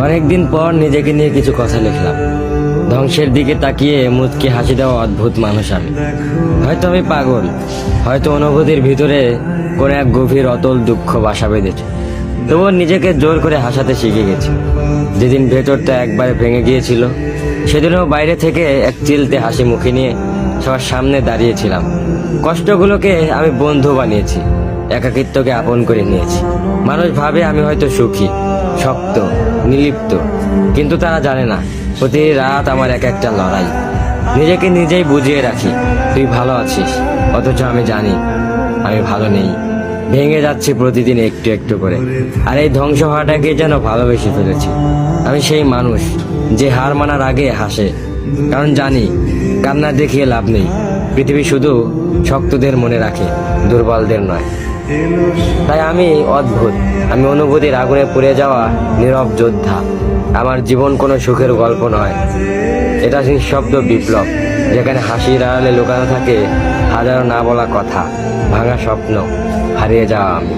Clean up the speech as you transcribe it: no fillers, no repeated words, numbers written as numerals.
অনেকদিন পর নিজেকে নিয়ে কিছু কথা লিখলাম। ধ্বংসের দিকে তাকিয়ে মুচকি হাসি দেওয়া অদ্ভুত মানুষ আমি। হয়তো আমি পাগল, হয়তো অনুভূতির ভিতরে কোনো এক গভীর অতল দুঃখ বাসা বেঁধেছে। তবুও নিজেকে জোর করে হাসাতে শিখে গেছি। যেদিন ভেতরটা একবারে ভেঙে গিয়েছিল, সেদিনও বাইরে থেকে এক চিলতে হাসি মুখে নিয়ে সবার সামনে দাঁড়িয়েছিলাম। কষ্টগুলোকে আমি বন্ধু বানিয়েছি, একাকিত্বকে আপন করে নিয়েছি। মানুষ ভাবে আমি হয়তো সুখী, শক্ত, নির্লিপ্ত, কিন্তু তারা জানে না প্রতি রাত আমার এক একটা লড়াই। নিজেকে নিজেই বুঝিয়ে রাখি তুই ভালো আছিস, অথচ আমি জানি আমি ভালো নেই। ভেঙে যাচ্ছি প্রতিদিন একটু একটু করে, আর এই ধ্বংস হওয়াটাকে যেন ভালোবেসে ফেলেছি। আমি সেই মানুষ যে হার মানার আগে হাসে, কারণ জানি কান্না দেখিয়ে লাভ নেই। পৃথিবী শুধু শক্তদের মনে রাখে, দুর্বলদের নয়। তাই আমি অদ্ভুত, আমি অনুভূতির আগুনে পুড়ে যাওয়া নীরব যোদ্ধা। আমার জীবন কোনো সুখের গল্প নয়, এটা নিঃশব্দ বিপ্লব, যেখানে হাসির আড়ালে লুকানো থাকে হাজারো না বলা কথা, ভাঙা স্বপ্ন, হারিয়ে যাওয়া আমি।